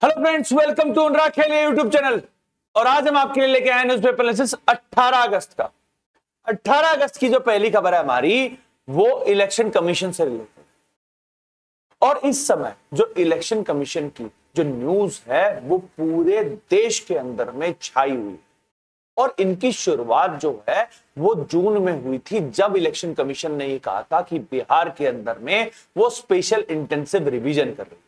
Hello friends, welcome to अनुराग खेलिए YouTube channel. और आज हम आपके लिए लेके आए न्यूज़पेपर एनालिसिस 18 अगस्त का। 18 अगस्त की जो पहली खबर है हमारी, वो इलेक्शन कमीशन से रिलेटेड। और इस समय जो इलेक्शन कमीशन की जो न्यूज है वो पूरे देश के अंदर में छाई हुई। और इनकी शुरुआत जो है वो जून में हुई थी, जब इलेक्शन कमीशन ने ये कहा था कि बिहार के अंदर में वो स्पेशल इंटेंसिव रिवीजन कर रही है।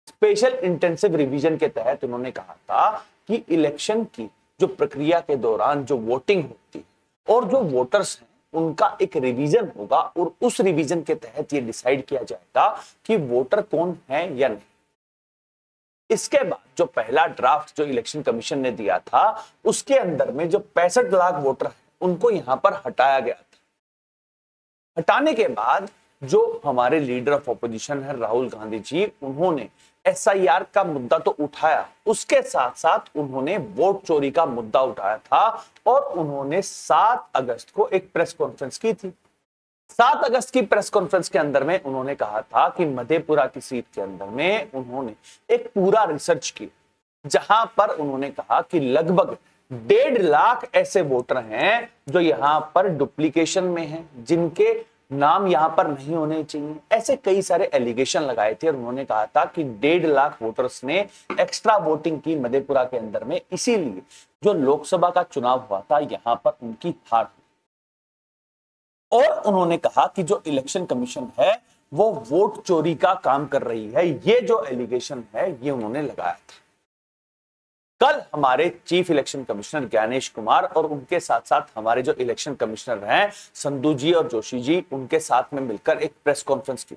स्पेशल इंटेंसिव रिवीजन के तहत उन्होंने कहा था कि इलेक्शन की जो प्रक्रिया के दौरान जो वोटिंग होती है और जो वोटर्स हैं उनका एक रिवीजन होगा, और उस रिवीजन के तहत ये डिसाइड किया जाएगा कि वोटर कौन है या नहीं। इसके बाद जो पहला ड्राफ्ट जो इलेक्शन कमीशन ने दिया था, उसके अंदर में जो 65 लाख वोटर हैं उनको यहां पर हटाया गया था। हटाने के बाद जो हमारे लीडर ऑफ ऑपोजिशन है राहुल गांधी जी, उन्होंने एसआईआर का मुद्दा तो उठाया, उसके साथ साथ उन्होंने वोट चोरी का मुद्दा उठाया था। और उन्होंने 7 अगस्त को एक प्रेस कॉन्फ्रेंस की थी। 7 अगस्त की प्रेस कॉन्फ्रेंस के अंदर में उन्होंने कहा था कि मधेपुरा की सीट के अंदर में उन्होंने एक पूरा रिसर्च की, जहां पर उन्होंने कहा कि लगभग 1.5 लाख ऐसे वोटर हैं जो यहां पर डुप्लीकेशन में हैं, जिनके नाम यहां पर नहीं होने चाहिए। ऐसे कई सारे एलिगेशन लगाए थे और उन्होंने कहा था कि 1.5 लाख वोटर्स ने एक्स्ट्रा वोटिंग की मधेपुरा के अंदर में, इसीलिए जो लोकसभा का चुनाव हुआ था यहां पर उनकी हार हुई। और उन्होंने कहा कि जो इलेक्शन कमीशन है वो वोट चोरी का काम कर रही है। ये जो एलिगेशन है ये उन्होंने लगाया था। कल हमारे chief election commissioner Gyanesh Kumar और उनके साथ साथ हमारे जो इलेक्शन कमिश्नर हैं संधू जी और जोशी जी, उनके साथ में मिलकर एक प्रेस कॉन्फ्रेंस की।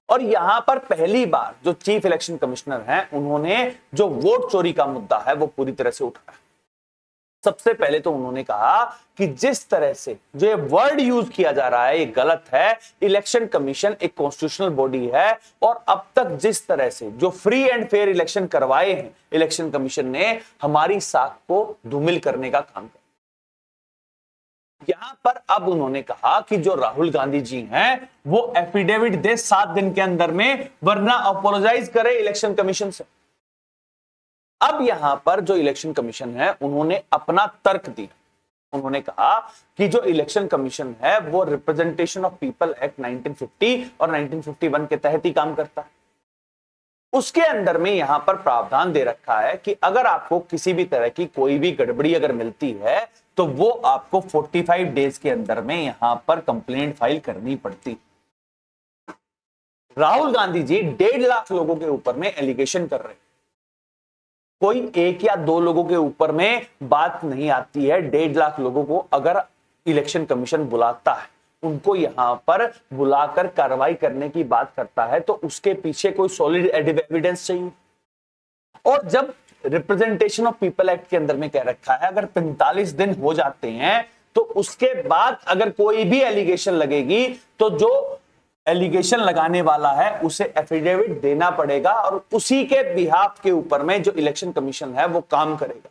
और यहां पर पहली बार जो चीफ इलेक्शन कमिश्नर हैं उन्होंने जो वोट चोरी का मुद्दा है वो पूरी तरह से उठाया। सबसे पहले तो उन्होंने कहा कि जिस तरह से जो ये वर्ड यूज किया जा रहा है ये गलत है। इलेक्शन कमीशन एक कॉन्स्टिट्यूशनल बॉडी है, और अब तक जिस तरह से जो फ्री एंड फेयर इलेक्शन करवाए हैं इलेक्शन कमीशन ने, हमारी साख को धूमिल करने का काम किया। यहां पर अब उन्होंने कहा कि जो राहुल गांधी जी हैं वो एफिडेविट दे 7 दिन के अंदर में, वरना अपोलोजाइज करे इलेक्शन कमीशन से। अब यहां पर जो इलेक्शन कमीशन है उन्होंने अपना तर्क दिया। उन्होंने कहा कि जो इलेक्शन कमीशन है वो रिप्रेजेंटेशन ऑफ पीपल एक्ट 1950 और 1951 के तहत ही काम करता है। उसके अंदर में यहां पर प्रावधान दे रखा है कि अगर आपको किसी भी तरह की कोई भी गड़बड़ी अगर मिलती है तो वो आपको 45 डेज के अंदर में यहां पर कंप्लेंट फाइल करनी पड़ती। राहुल गांधी जी 1.5 लाख लोगों के ऊपर में एलिगेशन कर रहे हैं। कोई 1 या 2 लोगों के ऊपर में बात नहीं आती है। 1.5 लाख लोगों को अगर इलेक्शन कमीशन बुलाता है, उनको यहां पर बुलाकर कार्रवाई करने की बात करता है, तो उसके पीछे कोई सॉलिड एविडेंस चाहिए। और जब रिप्रेजेंटेशन ऑफ पीपल एक्ट के अंदर में कह रखा है अगर 45 दिन हो जाते हैं तो उसके बाद अगर कोई भी एलिगेशन लगेगी तो जो एलिगेशन लगाने वाला है उसे एफिडेविट देना पड़ेगा, और उसी के बिहाफ के ऊपर में जो इलेक्शन कमीशन है वो काम करेगा।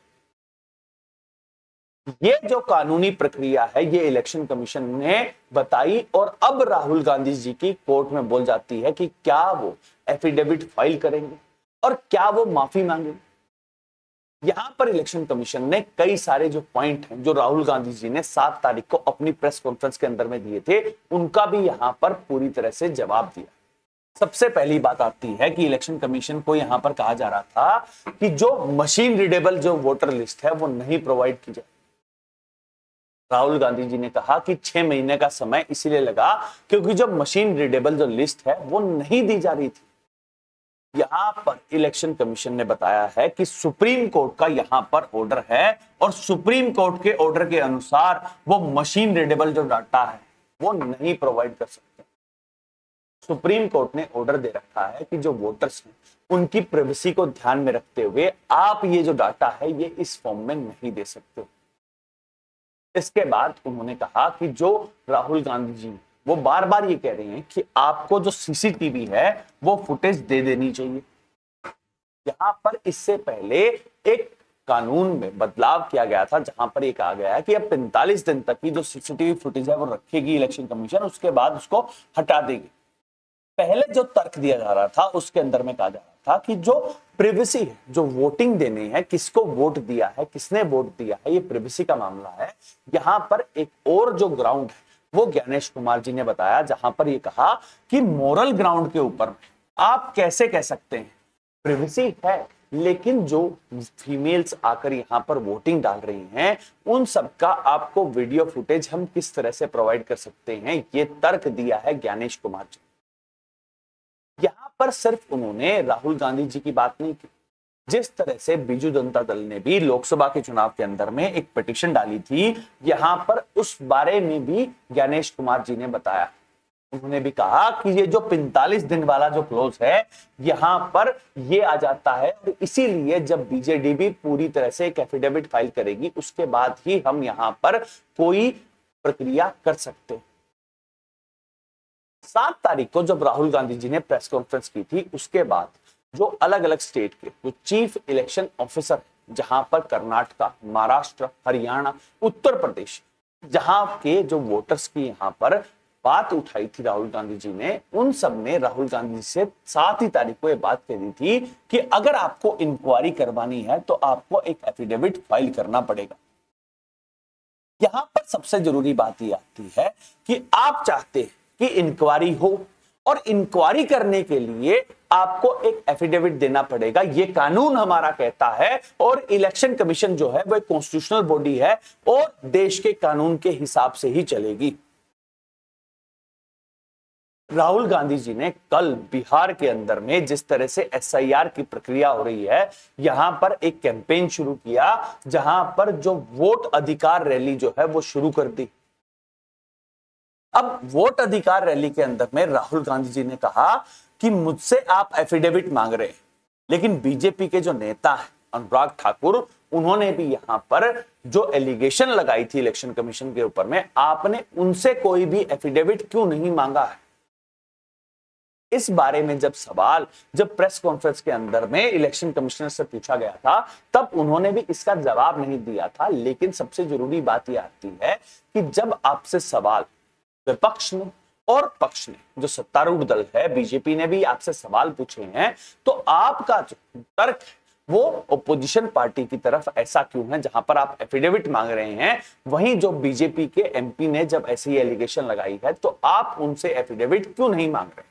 ये जो कानूनी प्रक्रिया है ये इलेक्शन कमीशन ने बताई, और अब राहुल गांधी जी की कोर्ट में बोल जाती है कि क्या वो एफिडेविट फाइल करेंगे और क्या वो माफी मांगेंगे। यहां पर इलेक्शन कमीशन ने कई सारे जो पॉइंट हैं जो राहुल गांधी जी ने 7 तारीख को अपनी प्रेस कॉन्फ्रेंस के अंदर में दिए थे, उनका भी यहां पर पूरी तरह से जवाब दिया। सबसे पहली बात आती है कि इलेक्शन कमीशन को यहां पर कहा जा रहा था कि जो मशीन रीडेबल जो वोटर लिस्ट है वो नहीं प्रोवाइड की जाए। राहुल गांधी जी ने कहा कि 6 महीने का समय इसीलिए लगा क्योंकि जो मशीन रीडेबल जो लिस्ट है वो नहीं दी जा रही थी। यहां पर इलेक्शन कमीशन ने बताया है कि सुप्रीम कोर्ट का यहां पर ऑर्डर है, और सुप्रीम कोर्ट के ऑर्डर के अनुसार वो मशीन रीडेबल जो डाटा है वो नहीं प्रोवाइड कर सकते। सुप्रीम कोर्ट ने ऑर्डर दे रखा है कि जो वोटर्स हैं उनकी प्राइवेसी को ध्यान में रखते हुए आप ये जो डाटा है ये इस फॉर्म में नहीं दे सकते। इसके बाद उन्होंने कहा कि जो राहुल गांधी जी वो बार बार ये कह रहे हैं कि आपको जो सीसीटीवी है वो फुटेज दे देनी चाहिए। यहां पर इससे पहले एक कानून में बदलाव किया गया था जहां पर ये कहा गया है कि अब 45 दिन तक की जो सीसीटीवी फुटेज है वो रखेगी इलेक्शन कमीशन, उसके बाद उसको हटा देगी। पहले जो तर्क दिया जा रहा था उसके अंदर में कहा जा रहा था कि जो प्रिवेसी है, जो वोटिंग देने है, किसको वोट दिया है, किसने वोट दिया है, ये प्रिवेसी का मामला है। यहां पर एक और जो ग्राउंड है वो ज्ञानेश कुमार जी ने बताया, जहां पर ये कहा कि मोरल ग्राउंड के ऊपर आप कैसे कह सकते हैं प्रिवेसी है, लेकिन जो फीमेल्स आकर यहां पर वोटिंग डाल रही हैं उन सबका आपको वीडियो फुटेज हम किस तरह से प्रोवाइड कर सकते हैं, ये तर्क दिया है ज्ञानेश कुमार जी। यहां पर सिर्फ उन्होंने राहुल गांधी जी की बात नहीं की, जिस तरह से बीजू जनता दल ने भी लोकसभा के चुनाव के अंदर में एक पिटीशन डाली थी, यहां पर उस बारे में भी ज्ञानेश कुमार जी ने बताया। उन्होंने भी कहा कि ये जो 45 दिन वाला जो क्लोज है यहां पर ये आ जाता है, और इसीलिए जब बीजेडी भी पूरी तरह से एक एफिडेविट फाइल करेगी उसके बाद ही हम यहां पर कोई प्रक्रिया कर सकते हैं। 7 तारीख को जब राहुल गांधी जी ने प्रेस कॉन्फ्रेंस की थी, उसके बाद जो अलग अलग स्टेट के जो चीफ इलेक्शन ऑफिसर, जहां पर कर्नाटका, महाराष्ट्र, हरियाणा, उत्तर प्रदेश, जहां के जो वोटर्स की यहां पर बात उठाई थी राहुल गांधी जी ने, उन सब ने राहुल गांधी जी से 7 ही तारीख को यह बात कही थी कि अगर आपको इंक्वायरी करवानी है तो आपको एक एफिडेविट फाइल करना पड़ेगा। यहां पर सबसे जरूरी बात यह आती है कि आप चाहते हैं कि इंक्वायरी हो, और इंक्वायरी करने के लिए आपको एक एफिडेविट देना पड़ेगा, ये कानून हमारा कहता है, और इलेक्शन कमीशन जो है वो एक कॉन्स्टिट्यूशनल बॉडी है और देश के कानून के हिसाब से ही चलेगी। राहुल गांधी जी ने कल बिहार के अंदर में जिस तरह से एसआईआर की प्रक्रिया हो रही है, यहां पर एक कैंपेन शुरू किया, जहां पर जो वोट अधिकार रैली जो है वो शुरू कर दी। अब वोट अधिकार रैली के अंदर में राहुल गांधी जी ने कहा कि मुझसे आप एफिडेविट मांग रहे हैं, लेकिन बीजेपी के जो नेता हैं अनुराग ठाकुर, उन्होंने भी यहां पर जो एलिगेशन लगाई थी इलेक्शन कमीशन के ऊपर में, आपने उनसे कोई भी एफिडेविट क्यों नहीं मांगा है। इस बारे में जब प्रेस कॉन्फ्रेंस के अंदर में इलेक्शन कमिश्नर से पूछा गया था, तब उन्होंने भी इसका जवाब नहीं दिया था। लेकिन सबसे जरूरी बात यह आती है कि जब आपसे सवाल विपक्ष ने और पक्ष ने, जो सत्तारूढ़ दल है बीजेपी ने भी आपसे सवाल पूछे हैं, तो आपका जो तर्क वो ओपोजिशन पार्टी की तरफ ऐसा क्यों है, जहां पर आप एफिडेविट मांग रहे हैं, वहीं जो बीजेपी के एमपी ने जब ऐसी एलिगेशन लगाई है तो आप उनसे एफिडेविट क्यों नहीं मांग रहे।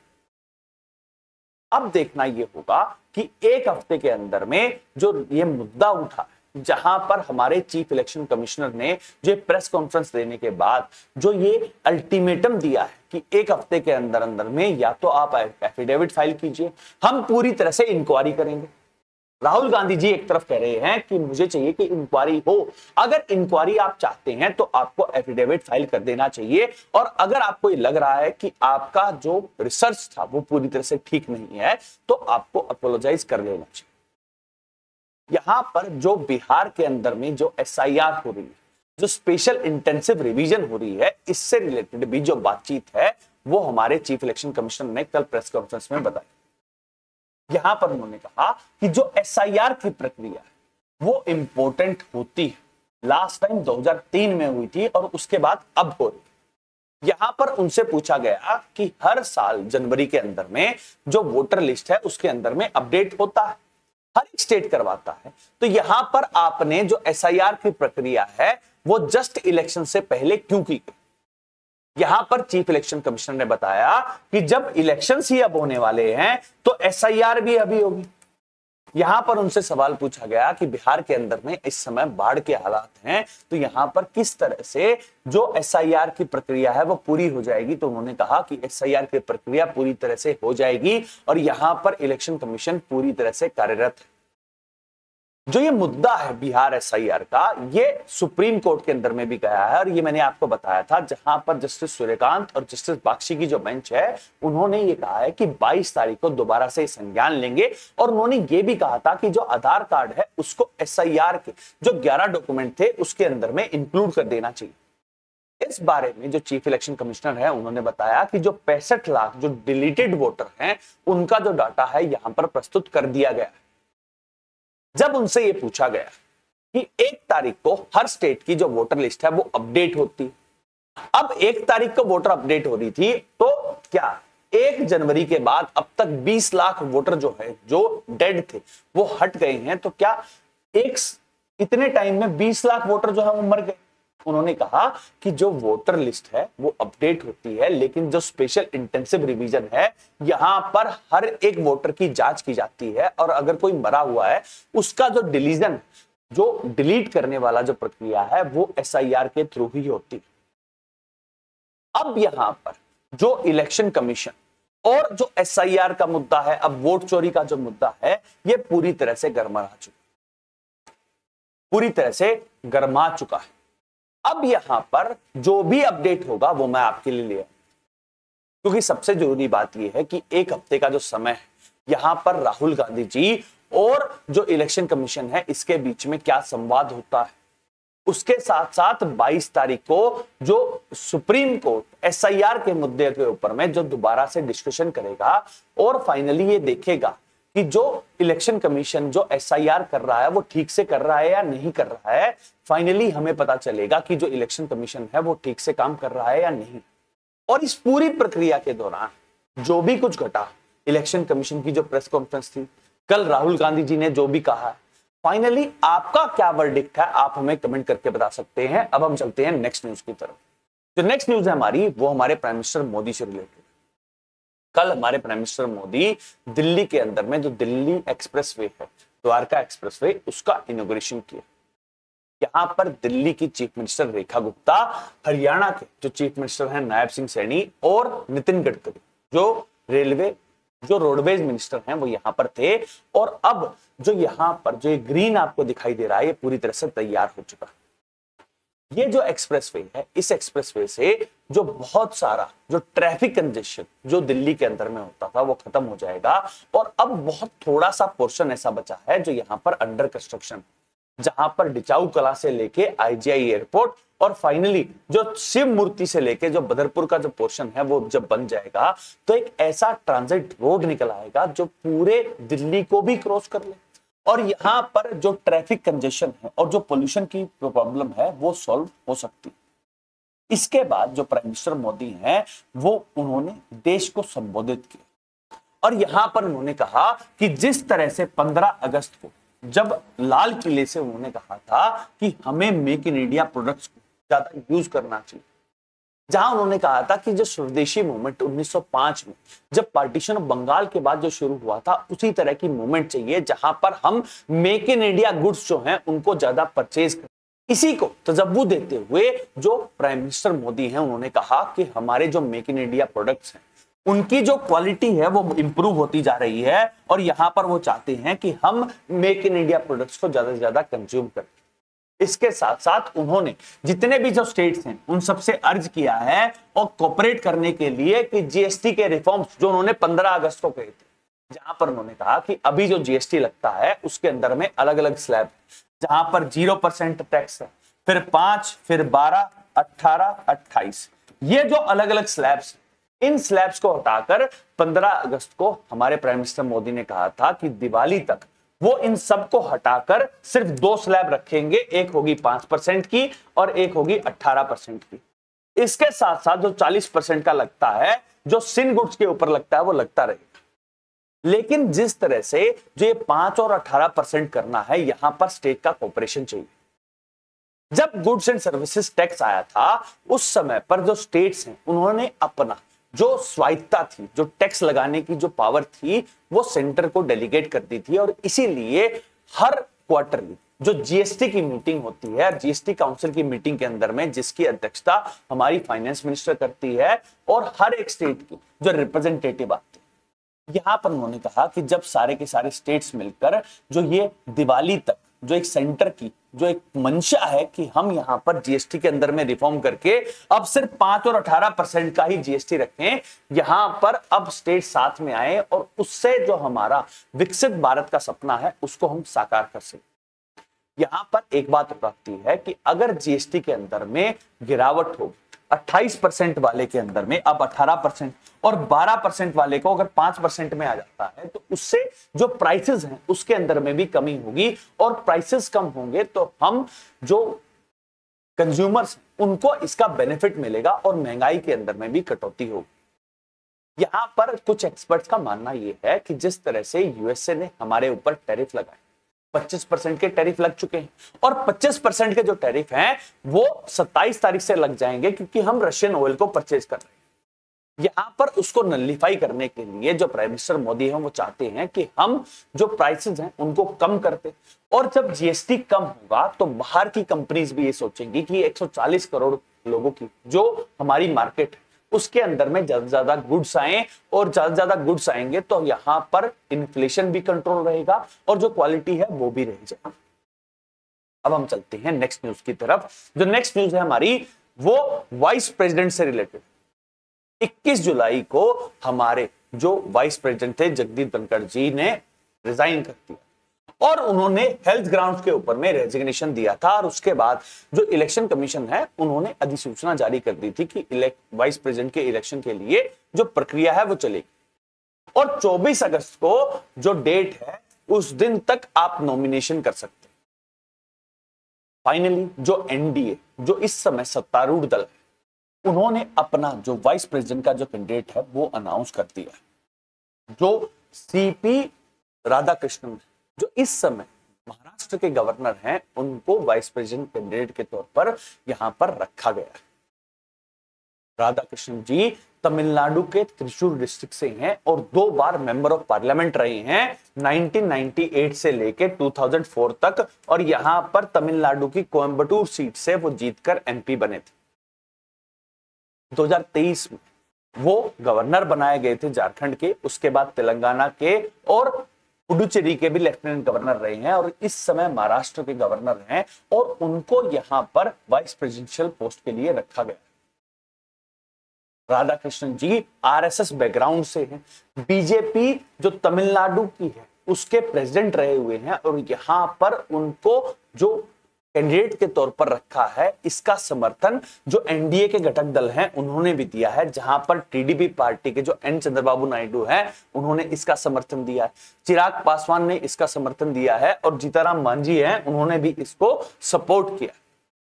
अब देखना यह होगा कि एक हफ्ते के अंदर में जो ये मुद्दा उठा, जहां पर हमारे चीफ इलेक्शन कमिश्नर ने जो प्रेस कॉन्फ्रेंस देने के बाद जो ये अल्टीमेटम दिया है कि एक हफ्ते के अंदर अंदर में या तो आप एफिडेविट फाइल कीजिए, हम पूरी तरह से इंक्वायरी करेंगे। राहुल गांधी जी एक तरफ कह रहे हैं कि मुझे चाहिए कि इंक्वायरी हो, अगर इंक्वायरी आप चाहते हैं तो आपको एफिडेविट फाइल कर देना चाहिए, और अगर आपको ये लग रहा है कि आपका जो रिसर्च था वो पूरी तरह से ठीक नहीं है तो आपको अपोलोजाइज कर देना चाहिए। यहां पर जो बिहार के अंदर में जो एसआईआर हो रही है, जो स्पेशल इंटेंसिव रिवीजन हो रही है, इससे रिलेटेड भी जो बातचीत है वो हमारे चीफ इलेक्शन कमिश्नर ने कल प्रेस कॉन्फ्रेंस में बताई। यहां पर उन्होंने कहा कि जो एसआईआर की प्रक्रिया है वो इंपॉर्टेंट होती है, लास्ट टाइम 2003 में हुई थी और उसके बाद अब हो रही। यहां पर उनसे पूछा गया कि हर साल जनवरी के अंदर में जो वोटर लिस्ट है उसके अंदर में अपडेट होता है, हर एक स्टेट करवाता है, तो यहां पर आपने जो एसआईआर की प्रक्रिया है वो जस्ट इलेक्शन से पहले क्यों की गई। यहां पर चीफ इलेक्शन कमिश्नर ने बताया कि जब इलेक्शंस ही अब होने वाले हैं तो एसआईआर भी अभी होगी। यहां पर उनसे सवाल पूछा गया कि बिहार के अंदर में इस समय बाढ़ के हालात हैं, तो यहां पर किस तरह से जो एसआईआर की प्रक्रिया है वो पूरी हो जाएगी, तो उन्होंने कहा कि एसआईआर की प्रक्रिया पूरी तरह से हो जाएगी और यहां पर इलेक्शन कमीशन पूरी तरह से कार्यरत है। जो ये मुद्दा है बिहार एसआईआर का, ये सुप्रीम कोर्ट के अंदर में भी गया है, और ये मैंने आपको बताया था, जहां पर जस्टिस सूर्यकांत और जस्टिस बाक्षी की जो बेंच है उन्होंने ये कहा है कि 22 तारीख को दोबारा से संज्ञान लेंगे, और उन्होंने ये भी कहा था कि जो आधार कार्ड है उसको एसआईआर के जो 11 डॉक्यूमेंट थे उसके अंदर में इंक्लूड कर देना चाहिए। इस बारे में जो चीफ इलेक्शन कमिश्नर है उन्होंने बताया कि जो 65 लाख जो डिलीटेड वोटर हैं उनका जो डाटा है यहां पर प्रस्तुत कर दिया गया है। जब उनसे यह पूछा गया कि 1 तारीख को हर स्टेट की जो वोटर लिस्ट है वो अपडेट होती, अब 1 तारीख को वोटर अपडेट हो रही थी, तो क्या 1 जनवरी के बाद अब तक 20 लाख वोटर जो है, जो डेड थे, वो हट गए हैं। तो क्या इतने टाइम में 20 लाख वोटर जो है वो मर गए? उन्होंने कहा कि जो वोटर लिस्ट है वो अपडेट होती है, लेकिन जो स्पेशल इंटेंसिव रिवीजन है, यहां पर हर एक वोटर की जांच की जाती है, और अगर कोई मरा हुआ है उसका जो डिलीजन, जो डिलीट करने वाला जो प्रक्रिया है, वो SIR के थ्रू ही होती है। अब यहां पर जो इलेक्शन कमीशन और जो SIR का मुद्दा है, अब वोट चोरी का जो मुद्दा है, ये पूरी तरह से गर्मा चुका है। अब यहां पर जो भी अपडेट होगा वो मैं आपके लिए ले आऊंगा, क्योंकि सबसे जरूरी बात यह है कि 1 हफ्ते का जो समय है, यहां पर राहुल गांधी जी और जो इलेक्शन कमीशन है इसके बीच में क्या संवाद होता है। उसके साथ साथ 22 तारीख को जो सुप्रीम कोर्ट SIR के मुद्दे के ऊपर में जो दोबारा से डिस्कशन करेगा और फाइनली ये देखेगा कि जो इलेक्शन कमीशन जो SIR कर रहा है वो ठीक से कर रहा है या नहीं कर रहा है। फाइनली हमें पता चलेगा कि जो इलेक्शन कमीशन है वो ठीक से काम कर रहा है या नहीं। और इस पूरी प्रक्रिया के दौरान जो भी कुछ घटा, इलेक्शन कमीशन की जो प्रेस कॉन्फ्रेंस थी, कल राहुल गांधी जी ने जो भी कहा, फाइनली आपका क्या वर्डिक्ट है, आप हमें कमेंट करके बता सकते हैं। अब हम चलते हैं नेक्स्ट न्यूज की तरफ। जो नेक्स्ट न्यूज है हमारी, वो हमारे प्राइम मिनिस्टर मोदी से रिलेटेड। कल हमारे प्राइम मिनिस्टर मोदी दिल्ली के अंदर में जो दिल्ली एक्सप्रेसवे है, द्वारका एक्सप्रेसवे, उसका इनॉग्रेशन किया। यहां पर दिल्ली की चीफ मिनिस्टर रेखा गुप्ता, हरियाणा के जो चीफ मिनिस्टर हैं नायब सिंह सैनी, और नितिन गडकरी जो रोडवेज मिनिस्टर हैं, वो यहां पर थे। और अब जो यहां पर जो ग्रीन आपको दिखाई दे रहा है, ये पूरी तरह से तैयार हो चुका है। ये जो एक्सप्रेसवे है, इस एक्सप्रेसवे से जो बहुत सारा जो ट्रैफिक कंजेशन जो दिल्ली के अंदर में होता था वो खत्म हो जाएगा। और अब बहुत थोड़ा सा पोर्शन ऐसा बचा है जो यहां पर अंडर कंस्ट्रक्शन, जहां पर डिचाऊ कला से लेके IGI एयरपोर्ट और फाइनली जो शिव मूर्ति से लेके जो बदरपुर का जो पोर्शन है वो जब बन जाएगा तो एक ऐसा ट्रांजिट रोड निकल आएगा जो पूरे दिल्ली को भी क्रॉस कर ले, और यहां पर जो ट्रैफिक कंजेशन है और जो पोल्यूशन की प्रॉब्लम है वो सॉल्व हो सकती है। इसके बाद जो प्राइम मिनिस्टर मोदी हैं, वो उन्होंने देश को संबोधित किया, और यहां पर उन्होंने कहा कि जिस तरह से 15 अगस्त को जब लाल किले से उन्होंने कहा था कि हमें मेक इन इंडिया प्रोडक्ट्स को ज्यादा यूज करना चाहिए, जहां उन्होंने कहा था कि जो स्वदेशी मूवमेंट 1905 में जब पार्टीशन ऑफ बंगाल के बाद जो शुरू हुआ था, उसी तरह की मूवमेंट चाहिए जहां पर हम मेक इन इंडिया गुड्स जो हैं उनको ज्यादा परचेज करें। इसी को तजव्वुद देते हुए जो प्राइम मिनिस्टर मोदी हैं, उन्होंने कहा कि हमारे जो मेक इन इंडिया प्रोडक्ट्स हैं उनकी जो क्वालिटी है वो इंप्रूव होती जा रही है, और यहां पर वो चाहते हैं कि हम मेक इन इंडिया प्रोडक्ट्स को ज्यादा से ज्यादा कंज्यूम करें। इसके साथ साथ उन्होंने जितने भी जो स्टेट्स हैं उन सबसे अर्ज किया है और कोऑपरेट करने के लिए कि GST के रिफॉर्म्स जो उन्होंने 15 अगस्त को कहे थे, जहां पर उन्होंने कहा कि अभी जो GST लगता है उसके अंदर में अलग अलग स्लैब, जहां पर 0% टैक्स है, फिर 5, फिर 12, 18, 28, ये जो अलग अलग स्लैब्स, इन स्लैब्स को हटाकर 15 अगस्त को हमारे प्राइम मिनिस्टर मोदी ने कहा था कि दिवाली तक वो इन सबको हटाकर सिर्फ 2 स्लैब रखेंगे, एक होगी 5% की और एक होगी 18% की। इसके साथ साथ जो 40% का लगता है, जो सिन गुड्स के ऊपर लगता है, वो लगता रहेगा। लेकिन जिस तरह से जो ये 5 और 18% करना है, यहां पर स्टेट का कोऑपरेशन चाहिए। जब गुड्स एंड सर्विसेज टैक्स आया था, उस समय पर जो स्टेट्स हैं उन्होंने अपना जो स्वायत्ता थी, जो टैक्स लगाने की जो पावर थी, वो सेंटर को डेलीगेट कर दी थी। और इसीलिए हर क्वार्टरली जो GST की मीटिंग होती है, GST काउंसिल की मीटिंग के अंदर में जिसकी अध्यक्षता हमारी फाइनेंस मिनिस्टर करती है, और हर एक स्टेट की जो रिप्रेजेंटेटिव आते हैं, यहां पर उन्होंने कहा कि जब सारे के सारे स्टेट्स मिलकर जो ये दिवाली तक जो एक सेंटर की जो एक मंशा है कि हम यहां पर GST के अंदर में रिफॉर्म करके अब सिर्फ 5 और 18% का ही GST रखें, यहां पर अब स्टेट साथ में आए और उससे जो हमारा विकसित भारत का सपना है उसको हम साकार कर सकें। यहां पर एक बात प्राप्ति है कि अगर GST के अंदर में गिरावट हो, 28% वाले के अंदर में अब 18% और 12% वाले को अगर 5% में आ जाता है, तो उससे जो प्राइसेस हैं उसके अंदर में भी कमी होगी, और प्राइसेस कम होंगे तो हम जो कंज्यूमर्स उनको इसका बेनिफिट मिलेगा और महंगाई के अंदर में भी कटौती होगी। यहां पर कुछ एक्सपर्ट्स का मानना यह है कि जिस तरह से यूएसए ने हमारे ऊपर टैरिफ लगाए, 25% के टैरिफ लग चुके हैं और 25% के जो टैरिफ हैं वो 27 तारीख से लग जाएंगे क्योंकि हम रशियन ऑयल को परचेज कर रहे हैं। यहां पर उसको नलिफाई करने के लिए जो प्राइम मिनिस्टर मोदी हैं वो चाहते हैं कि हम जो प्राइसेस हैं उनको कम करते, और जब जीएसटी कम होगा तो बाहर की कंपनीज भी ये सोचेंगी कि 140 करोड़ लोगों की जो हमारी मार्केट है उसके अंदर में ज्यादा से ज्यादा गुड्स आए, और ज्यादा से ज्यादा गुड्स आएंगे तो यहां पर इन्फ्लेशन भी कंट्रोल रहेगा और जो क्वालिटी है वो भी रह जाएगी। अब हम चलते हैं नेक्स्ट न्यूज की तरफ। जो नेक्स्ट न्यूज है हमारी वो वाइस प्रेसिडेंट से रिलेटेड। 21 जुलाई को हमारे जो वाइस प्रेसिडेंट थे जगदीप धनखड़ जी ने रिजाइन कर दिया और उन्होंने हेल्थ ग्राउंड्स के ऊपर में रेजिग्नेशन दिया था, और उसके बाद जो इलेक्शन कमीशन है उन्होंने अधिसूचना जारी कर दी थी कि वाइस प्रेसिडेंट के इलेक्शन के लिए जो प्रक्रिया है वो चलेगी, और 24 अगस्त को जो डेट है उस दिन तक आप नॉमिनेशन कर सकते हैं। फाइनली जो एनडीए जो इस समय सत्तारूढ़ दल है उन्होंने अपना जो वाइस प्रेसिडेंट का जो कैंडिडेट है वो अनाउंस कर दिया है। जो सीपी राधाकृष्णन जो इस समय महाराष्ट्र के गवर्नर हैं उनको वाइस प्रेसिडेंट कैंडिडेट के तौर पर यहां पर रखा गया है। राधाकृष्णन जी तमिलनाडु के त्रिशूर डिस्ट्रिक्ट से हैं और 2 बार मेंबर ऑफ पार्लियामेंट रहे हैं 1998 से लेके 2004 तक, और यहां पर तमिलनाडु की कोयंबटूर सीट से वो जीतकर एमपी बने थे। 2023 में वो गवर्नर बनाए गए थे झारखंड के, उसके बाद तेलंगाना के और पुडुचेरी के भी लेफ्टिनेंट गवर्नर रहे हैं, और इस समय महाराष्ट्र के गवर्नर हैं, और उनको यहां पर वाइस प्रेसिडेंशियल पोस्ट के लिए रखा गया। राधाकृष्णन जी आरएसएस बैकग्राउंड से हैं, बीजेपी जो तमिलनाडु की है उसके प्रेसिडेंट रहे हुए हैं, और यहां पर उनको जो कैंडिडेट के तौर पर रखा है इसका समर्थन जो एनडीए के घटक दल हैं उन्होंने भी दिया है, जहां पर टीडीपी पार्टी के जो एन चंद्रबाबू नायडू हैं उन्होंने इसका समर्थन दिया है, चिराग पासवान ने इसका समर्थन दिया है, और जीताराम मांझी हैं उन्होंने भी इसको सपोर्ट किया।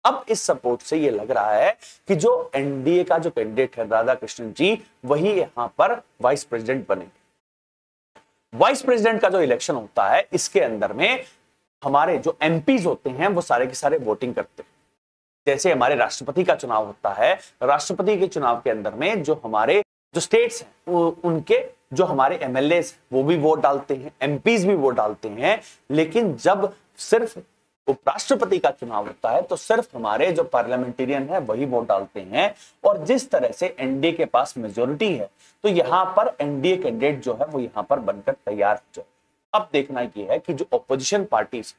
अब इस सपोर्ट से ये लग रहा है कि जो एनडीए का जो कैंडिडेट है राधाकृष्णन जी वही यहां पर वाइस प्रेसिडेंट बनेंगे। वाइस प्रेसिडेंट का जो इलेक्शन होता है इसके अंदर में हमारे जो एमपीज होते हैं वो सारे के सारे वोटिंग करते हैं। जैसे हमारे राष्ट्रपति का चुनाव होता है, राष्ट्रपति के चुनाव के अंदर में जो हमारे जो स्टेट्स हैं उनके जो हमारे एमएलए वो भी वोट डालते हैं, एमपीज भी वोट डालते हैं, लेकिन जब सिर्फ उपराष्ट्रपति का चुनाव होता है तो सिर्फ हमारे जो पार्लियामेंटेरियन है वही वोट डालते हैं। और जिस तरह से एनडीए के पास मेजोरिटी है तो यहां पर एनडीए कैंडिडेट जो है वो यहां पर बनकर तैयार हो जाए। अब देखना यह है कि जो ऑपोजिशन पार्टीज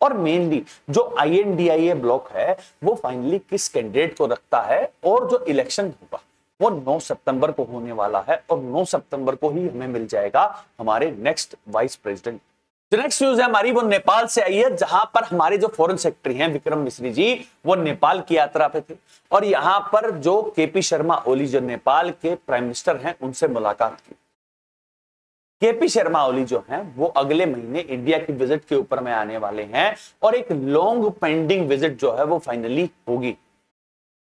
और मेनली जो आईएनडीआईए ब्लॉक है वो फाइनली किस कैंडिडेट को रखता है, और जो इलेक्शन होगा वो 9 सितंबर को होने वाला है, और 9 सितंबर को ही हमें मिल जाएगा हमारे नेक्स्ट वाइस प्रेसिडेंट। जो नेक्स्ट न्यूज है हमारी वो नेपाल से आई है, जहां पर हमारे जो फॉरेन सेक्रेटरी हैं विक्रम मिश्री जी वो नेपाल की यात्रा पे थे, और यहां पर जो केपी शर्मा ओली जो नेपाल के प्राइम मिनिस्टर हैं उनसे मुलाकात की। केपी शर्मा ओली जो हैं वो अगले महीने इंडिया की विजिट के ऊपर में आने वाले हैं, और एक लॉन्ग पेंडिंग विजिट जो है वो फाइनली होगी।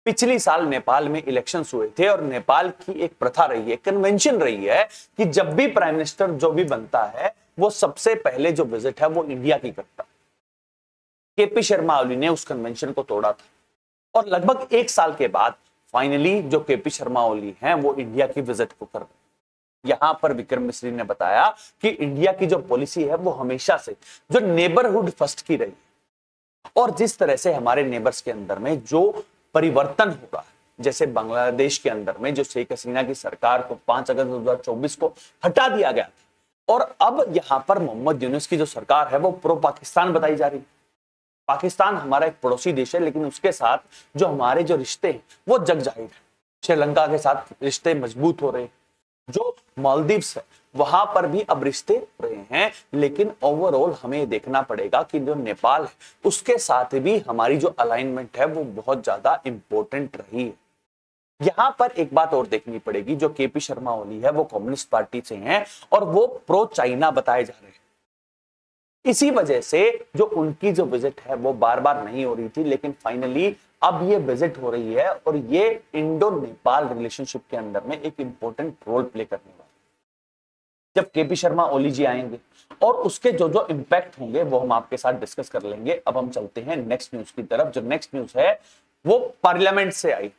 पिछली साल नेपाल में इलेक्शंस हुए थे, और नेपाल की एक प्रथा रही है, कन्वेंशन रही है कि जब भी प्राइम मिनिस्टर जो भी बनता है वो सबसे पहले जो विजिट है वो इंडिया की करता है। केपी शर्मा ओली ने उस कन्वेंशन को तोड़ा था, और लगभग 1 साल के बाद फाइनली जो केपी शर्मा ओली हैं वो इंडिया की विजिट को कर रहे हैं। यहां पर विक्रम मिश्री ने बताया कि इंडिया की जो पॉलिसी है वो हमेशा से जो नेबरहुड फर्स्ट की रही है, और जिस तरह से हमारे नेबर्स के अंदर में जो परिवर्तन होगा, जैसे बांग्लादेश के अंदर में जो शेख हसीना की सरकार को 5 अगस्त 2024 को हटा दिया गया था, और अब यहां पर मोहम्मद यूनुस की जो सरकार है वो प्रो पाकिस्तान बताई जा रही है। पाकिस्तान हमारा एक पड़ोसी देश है, लेकिन उसके साथ जो हमारे जो रिश्ते हैं वो जग जाहिर है। श्रीलंका के साथ रिश्ते मजबूत हो रहे हैं, जो मालदीव्स है वहां पर भी अब रिश्ते हो रहे हैं, लेकिन ओवरऑल हमें देखना पड़ेगा कि जो नेपाल है उसके साथ भी हमारी जो अलाइनमेंट है वो बहुत ज्यादा इंपॉर्टेंट रही है। यहां पर एक बात और देखनी पड़ेगी, जो केपी शर्मा ओली है वो कम्युनिस्ट पार्टी से हैं और वो प्रो चाइना बताए जा रहे हैं। इसी वजह से जो उनकी जो विजिट है वो बार बार नहीं हो रही थी, लेकिन फाइनली अब ये विजिट हो रही है और ये इंडो नेपाल रिलेशनशिप के अंदर में एक इंपॉर्टेंट रोल प्ले करने वाला है। जब केपी शर्मा ओली जी आएंगे और उसके जो जो इंपैक्ट होंगे वो हम आपके साथ डिस्कस कर लेंगे। अब हम चलते हैं नेक्स्ट न्यूज की तरफ। जो नेक्स्ट न्यूज है वो पार्लियामेंट से आई।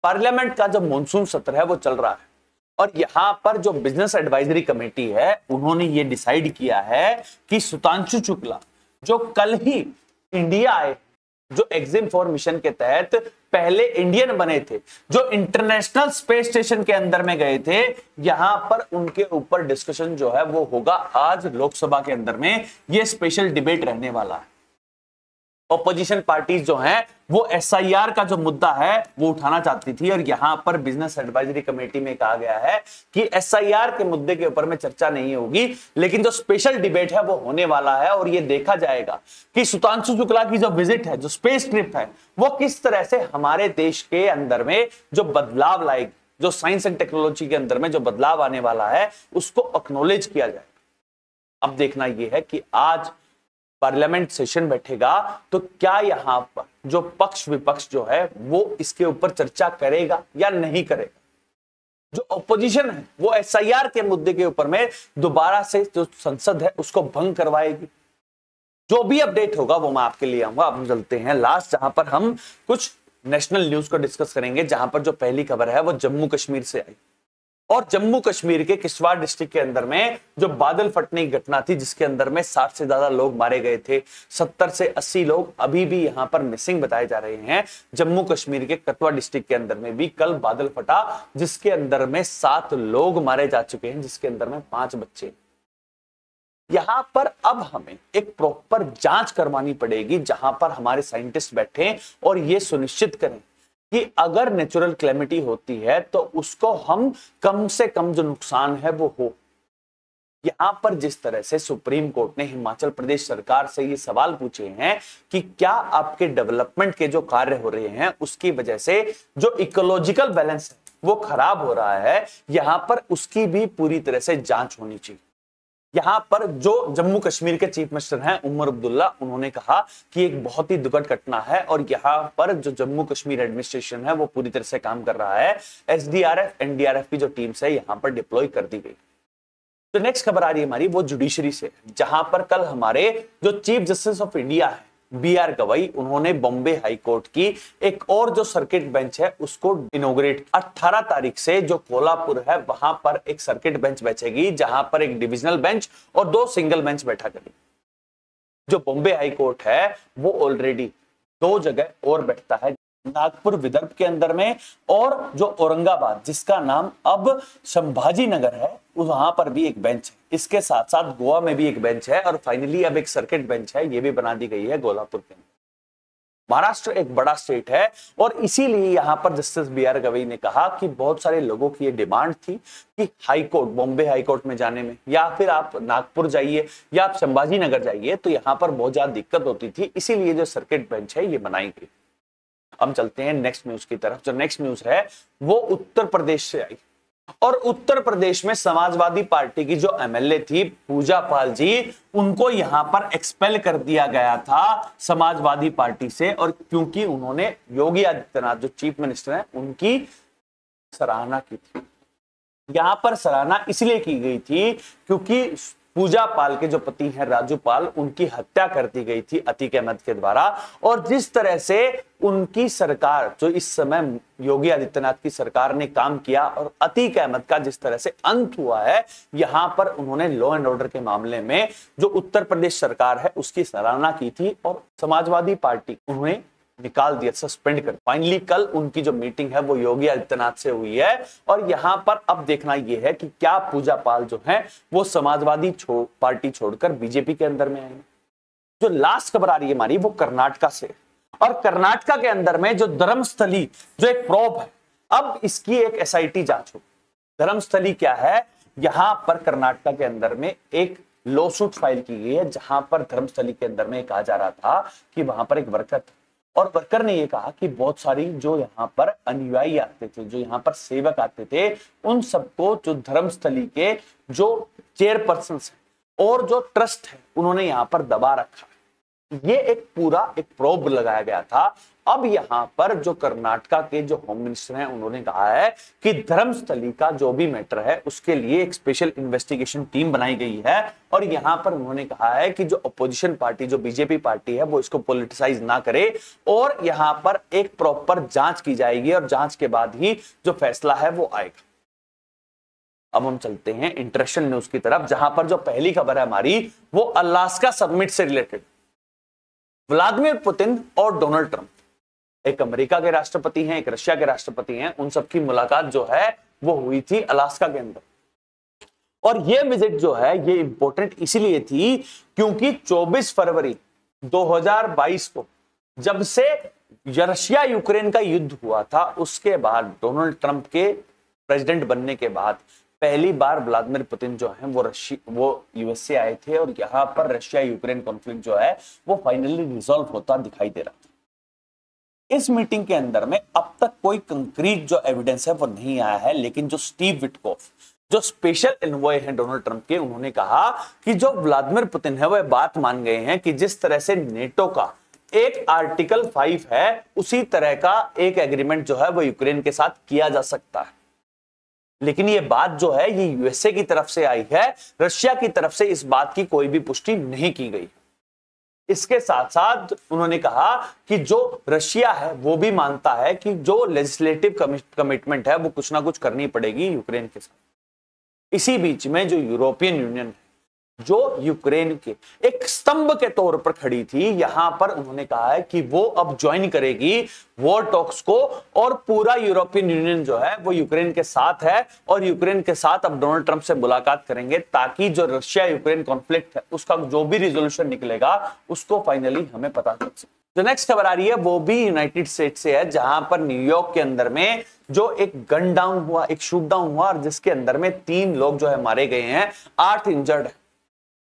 पार्लियामेंट का जो मॉनसून सत्र है वो चल रहा है और यहां पर जो बिजनेस एडवाइजरी कमेटी है उन्होंने ये डिसाइड किया है कि सुधांशु शुक्ला जो कल ही इंडिया आए, जो एग्जिम फॉर मिशन के तहत पहले इंडियन बने थे, जो इंटरनेशनल स्पेस स्टेशन के अंदर में गए थे, यहां पर उनके ऊपर डिस्कशन जो है वो होगा आज लोकसभा के अंदर में। ये स्पेशल डिबेट रहने वाला है। ऑपोजिशन पार्टीज जो हैं वो एसआईआर का जो मुद्दा है वो उठाना चाहती थी और यहां पर बिजनेस एडवाइजरी कमेटी में कहा गया है कि एसआईआर के मुद्दे के ऊपर में चर्चा नहीं होगी, लेकिन जो स्पेशल डिबेट है वो होने वाला है और ये देखा जाएगा कि सुधांशु शुक्ला की जो विजिट है, जो स्पेस ट्रिप है, वो किस तरह से हमारे देश के अंदर में जो बदलाव लाएगी, जो साइंस एंड टेक्नोलॉजी के अंदर में जो बदलाव आने वाला है उसको एक्नॉलेज किया जाएगा। अब देखना यह है कि आज पार्लियामेंट सेशन बैठेगा तो क्या यहां पर जो पक्ष विपक्ष जो है वो इसके ऊपर चर्चा करेगा या नहीं करेगा। जो ऑपोजिशन है वो एसआईआर के मुद्दे के ऊपर में दोबारा से जो संसद है उसको भंग करवाएगी। जो भी अपडेट होगा वो मैं आपके लिए आऊंगा। अब हम चलते हैं लास्ट, जहां पर हम कुछ नेशनल न्यूज को डिस्कस करेंगे, जहां पर जो पहली खबर है वो जम्मू कश्मीर से आई और जम्मू कश्मीर के किश्तवाड़ डिस्ट्रिक्ट के अंदर में जो बादल फटने की घटना थी जिसके अंदर में 60 से ज्यादा लोग मारे गए थे, 70 से 80 लोग अभी भी यहां पर मिसिंग बताए जा रहे हैं। जम्मू कश्मीर के कठुआ डिस्ट्रिक्ट के अंदर में भी कल बादल फटा जिसके अंदर में 7 लोग मारे जा चुके हैं, जिसके अंदर में 5 बच्चे। यहां पर अब हमें एक प्रॉपर जांच करवानी पड़ेगी जहां पर हमारे साइंटिस्ट बैठे और ये सुनिश्चित करें कि अगर नेचुरल क्लेमिटी होती है तो उसको हम कम से कम जो नुकसान है वो हो। यहां पर जिस तरह से सुप्रीम कोर्ट ने हिमाचल प्रदेश सरकार से ये सवाल पूछे हैं कि क्या आपके डेवलपमेंट के जो कार्य हो रहे हैं उसकी वजह से जो इकोलॉजिकल बैलेंस है वो खराब हो रहा है, यहां पर उसकी भी पूरी तरह से जांच होनी चाहिए। यहां पर जो जम्मू कश्मीर के चीफ मिनिस्टर हैं उमर अब्दुल्ला, उन्होंने कहा कि एक बहुत ही दुखद घटना है और यहां पर जो जम्मू कश्मीर एडमिनिस्ट्रेशन है वो पूरी तरह से काम कर रहा है। एसडीआरएफ एनडीआरएफ की जो टीम्स है यहां पर डिप्लॉय कर दी गई। तो नेक्स्ट खबर आ रही है हमारी वो जुडिशरी से, जहां पर कल हमारे जो चीफ जस्टिस ऑफ इंडिया है बीआर गवई, उन्होंने बॉम्बे हाई कोर्ट की एक और जो सर्किट बेंच है उसको इनॉग्रेट। 18 तारीख से जो कोल्हापुर है वहां पर एक सर्किट बेंच बैठेगी जहां पर एक डिविजनल बेंच और 2 सिंगल बेंच बैठा करेगी। जो बॉम्बे हाई कोर्ट है वो ऑलरेडी 2 जगह और बैठता है, नागपुर विदर्भ के अंदर में और जो औरंगाबाद जिसका नाम अब संभाजी नगर है वहां पर भी एक बेंच है। इसके साथ साथ गोवा में भी एक बेंच है और फाइनली अब एक सर्किट बेंच है, ये भी बना दी गई है गोलापुर के अंदर। महाराष्ट्र एक बड़ा स्टेट है और इसीलिए यहां पर जस्टिस बीआर गवई ने कहा कि बहुत सारे लोगों की ये डिमांड थी कि high court, Bombay high court में जाने में या फिर आप नागपुर जाइए या आप संभाजी नगर जाइए तो यहां पर बहुत ज्यादा दिक्कत होती थी, इसीलिए जो सर्किट बेंच है ये बनाई गई। हम चलते हैं नेक्स्ट न्यूज की तरफ। जो नेक्स्ट न्यूज है वो उत्तर प्रदेश से आई और उत्तर प्रदेश में समाजवादी पार्टी की जो एमएलए थी पूजा पाल जी, उनको यहां पर एक्सपेल कर दिया गया था समाजवादी पार्टी से, और क्योंकि उन्होंने योगी आदित्यनाथ जो चीफ मिनिस्टर हैं उनकी सराहना की थी। यहां पर सराहना इसलिए की गई थी क्योंकि पूजा पाल के जो पति हैं राजू पाल, उनकी हत्या कर दी गई थी अतीक अहमद के द्वारा, और जिस तरह से उनकी सरकार जो इस समय योगी आदित्यनाथ की सरकार ने काम किया और अतीक अहमद का जिस तरह से अंत हुआ है, यहां पर उन्होंने लॉ एंड ऑर्डर के मामले में जो उत्तर प्रदेश सरकार है उसकी सराहना की थी और समाजवादी पार्टी उन्हें निकाल दिया, सस्पेंड कर। फाइनली कल उनकी जो मीटिंग है वो योगी आदित्यनाथ से हुई है और यहां पर अब देखना यह है कि क्या पूजा पाल जो है वो समाजवादी पार्टी छोड़कर बीजेपी के अंदर में आएंगे। जो लास्ट खबर आ रही है हमारी वो कर्नाटका से, और कर्नाटका के अंदर में जो धर्मस्थली जो एक प्रोब है, अब इसकी एक एसआईटी जांच हो। धर्मस्थली क्या है, यहां पर कर्नाटका के अंदर में एक लॉ सूट फाइल की गई है जहां पर धर्मस्थली के अंदर में कहा जा रहा था कि वहां पर एक वर्कर था और वर्कर ने यह कहा कि बहुत सारी जो यहाँ पर अनुयायी आते थे, जो यहाँ पर सेवक आते थे, उन सबको जो धर्मस्थली के जो चेयरपर्सन है और जो ट्रस्ट है उन्होंने यहाँ पर दबा रखा है। ये एक पूरा एक प्रोब लगाया गया था। अब यहां पर जो कर्नाटका के जो होम मिनिस्टर हैं उन्होंने कहा है कि धर्मस्थली का जो भी मैटर है उसके लिए एक स्पेशल इन्वेस्टिगेशन टीम बनाई गई है, और यहां पर उन्होंने कहा है कि जो अपोजिशन पार्टी जो बीजेपी पार्टी है वो इसको पॉलिटिसाइज ना करे, और यहां पर एक प्रॉपर जांच की जाएगी और जांच के बाद ही जो फैसला है वो आएगा। अब हम चलते हैं इंटरेस्टिंग न्यूज की तरफ, जहां पर जो पहली खबर है हमारी वो अलास्का समिट से रिलेटेड। व्लादिमीर पुतिन और डोनाल्ड ट्रंप, एक अमेरिका के राष्ट्रपति हैं, एक रशिया के राष्ट्रपति हैं, उन सबकी मुलाकात जो है वो हुई थी अलास्का के अंदर। और ये विजिट जो है ये इंपॉर्टेंट इसीलिए थी क्योंकि 24 फरवरी 2022 को जब से रशिया यूक्रेन का युद्ध हुआ था उसके बाद डोनाल्ड ट्रंप के प्रेसिडेंट बनने के बाद पहली बार व्लादिमीर पुतिन जो है वो यूएसए आए थे, और यहां पर रशिया यूक्रेन कॉन्फ्लिक्ट जो है वो फाइनली रिजॉल्व होता दिखाई दे रहा था। इस मीटिंग के अंदर में अब तक कोई कंक्रीट जो एविडेंस है वो नहीं आया है, लेकिन जो स्टीव विटकॉफ जो स्पेशल एनवॉय है डोनाल्ड ट्रंप के, उन्होंने कहा कि जो व्लादिमीर पुतिन है वह बात मान गए हैं कि जिस तरह से नेटो का एक आर्टिकल 5 है उसी तरह का एक एग्रीमेंट जो है वो यूक्रेन के साथ किया जा सकता है। लेकिन ये बात जो है ये यूएसए की तरफ से आई है, रशिया की तरफ से इस बात की कोई भी पुष्टि नहीं की गई। इसके साथ साथ उन्होंने कहा कि जो रशिया है वो भी मानता है कि जो लेजिस्लेटिव कमिटमेंट है वो कुछ ना कुछ करनी पड़ेगी यूक्रेन के साथ। इसी बीच में जो यूरोपियन यूनियन है जो यूक्रेन के एक स्तंभ के तौर पर खड़ी थी, यहां पर उन्होंने कहा है कि वो अब ज्वाइन करेगी वॉर टॉक्स को, और पूरा यूरोपियन यूनियन जो है वो यूक्रेन के साथ है, और यूक्रेन के साथ अब डोनाल्ड ट्रंप से मुलाकात करेंगे ताकि जो रशिया यूक्रेन कॉन्फ्लिक्ट है उसका जो भी रिजोल्यूशन निकलेगा उसको फाइनली हमें पता चल सके। जो नेक्स्ट खबर आ रही है वो भी यूनाइटेड स्टेट से है, जहां पर न्यूयॉर्क के अंदर में जो एक गन डाउन हुआ, एक शूट डाउन हुआ, और जिसके अंदर में 3 लोग जो है मारे गए हैं, 8 इंजर्ड है।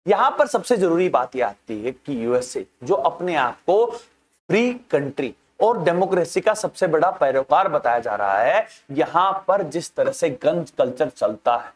यहां पर सबसे जरूरी बात यह आती है कि यूएसए जो अपने आप को फ्री कंट्री और डेमोक्रेसी का सबसे बड़ा पैरोकार बताया जा रहा है, यहां पर जिस तरह से गन कल्चर चलता है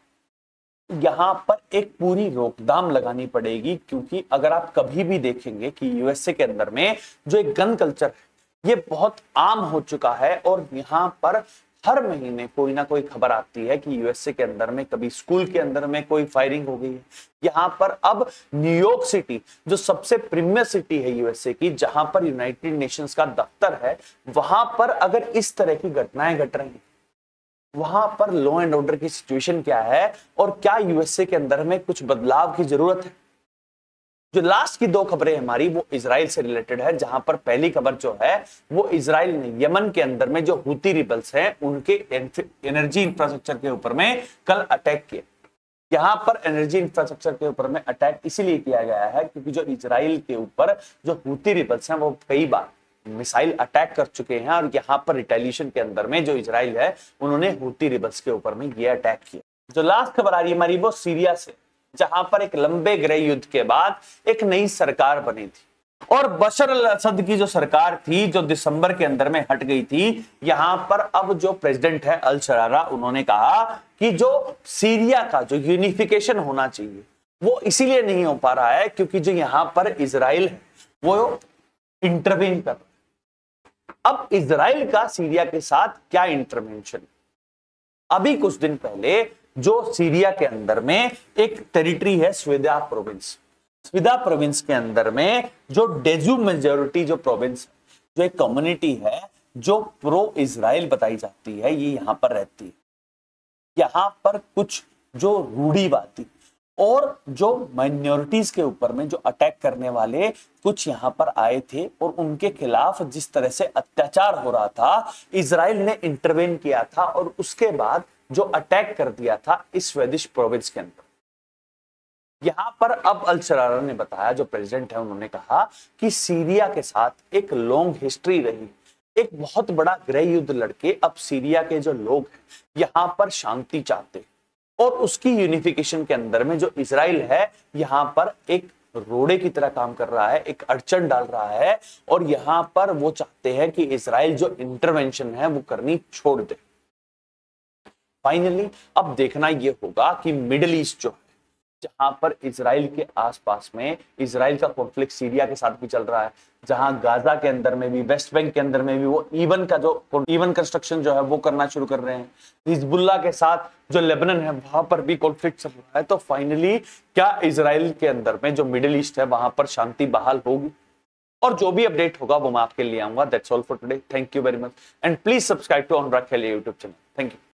यहां पर एक पूरी रोकथाम लगानी पड़ेगी, क्योंकि अगर आप कभी भी देखेंगे कि यूएसए के अंदर में जो एक गन कल्चर है ये बहुत आम हो चुका है, और यहां पर हर महीने कोई ना कोई खबर आती है कि यूएसए के अंदर में कभी स्कूल के अंदर में कोई फायरिंग हो गई है। यहां पर अब न्यूयॉर्क सिटी जो सबसे प्रीमियर सिटी है यूएसए की, जहां पर यूनाइटेड नेशंस का दफ्तर है, वहां पर अगर इस तरह की घटनाएं घट रही हैं, वहां पर लॉ एंड ऑर्डर की सिचुएशन क्या है, और क्या यूएसए के अंदर में कुछ बदलाव की जरूरत है। जो लास्ट की 2 खबरें हमारी वो इजराइल से रिलेटेड है, जहां पर पहली खबर जो है वो इजराइल ने यमन के अंदर में जो हुती रिबल्स हैं उनके एनर्जी इंफ्रास्ट्रक्चर के ऊपर में कल अटैक किया। यहां पर एनर्जी इंफ्रास्ट्रक्चर के ऊपर में अटैक इसीलिए किया गया है क्योंकि जो इजराइल के ऊपर जो हुती रिबल्स हैं वो कई बार मिसाइल अटैक कर चुके हैं, और यहां पर रिटेलिएशन के अंदर में जो इजराइल है उन्होंने हुती रिबल्स के ऊपर में ये अटैक किया। जो लास्ट खबर आ रही है हमारी वो सीरिया से, जहां पर एक लंबे गृह युद्ध के बाद एक नई सरकार बनी थी, और बशर अल असद की जो सरकार थी जो दिसंबर के अंदर में हट गई थी, यहां पर अब जो प्रेसिडेंट है अल शरारा, उन्होंने कहा कि जो सीरिया का जो यूनिफिकेशन होना चाहिए वो इसीलिए नहीं हो पा रहा है क्योंकि जो यहां पर इजराइल है वो इंटरवेन कर रहा है। अब इजराइल का सीरिया के साथ क्या इंटरवेंशन, अभी कुछ दिन पहले जो सीरिया के अंदर में एक टेरिटरी है स्वेदा प्रोविंस, स्वेदा प्रोविंस के अंदर में जो डेजू मेजोरिटी जो प्रोविंस जो एक कम्युनिटी है जो प्रो इजराइल बताई जाती है, ये यहां पर रहती है। यहां पर कुछ जो रूढ़ीवादी और जो माइनॉरिटीज के ऊपर में जो अटैक करने वाले कुछ यहां पर आए थे, और उनके खिलाफ जिस तरह से अत्याचार हो रहा था, इजराइल ने इंटरवेन किया था और उसके बाद जो अटैक कर दिया था इस स्वेदिश प्रोविंस के अंदर। यहां पर अब अल शरारा ने बताया, जो प्रेसिडेंट है, उन्होंने कहा कि सीरिया के साथ एक लॉन्ग हिस्ट्री रही, एक बहुत बड़ा गृह युद्ध लड़के अब सीरिया के जो लोग हैं यहां पर शांति चाहते, और उसकी यूनिफिकेशन के अंदर में जो इजराइल है यहां पर एक रोड़े की तरह काम कर रहा है, एक अड़चन डाल रहा है, और यहां पर वो चाहते हैं कि इजराइल जो इंटरवेंशन है वो करनी छोड़ दे। फाइनली अब देखना यह होगा कि मिडिल ईस्ट जो है जहां पर इजराइल के आसपास में इजराइल का कॉन्फ्लिक्ट सीरिया के साथ भी चल रहा है, जहां गाजा के अंदर में भी, वेस्ट बैंक के अंदर में भी वो ईवन कंस्ट्रक्शन जो है वो करना शुरू कर रहे हैं, हिजबुल्लाह के साथ जो लेबनान है वहां पर भी कॉन्फ्लिक्ट चल रहा है। तो फाइनली क्या इजराइल के अंदर में जो मिडिल ईस्ट है वहां पर शांति बहाल होगी? और जो भी अपडेट होगा वो मैं आपके लिए आऊंगा। That's all for today, thank you very much and please subscribe to Anurag Khelia YouTube channel. Thank you.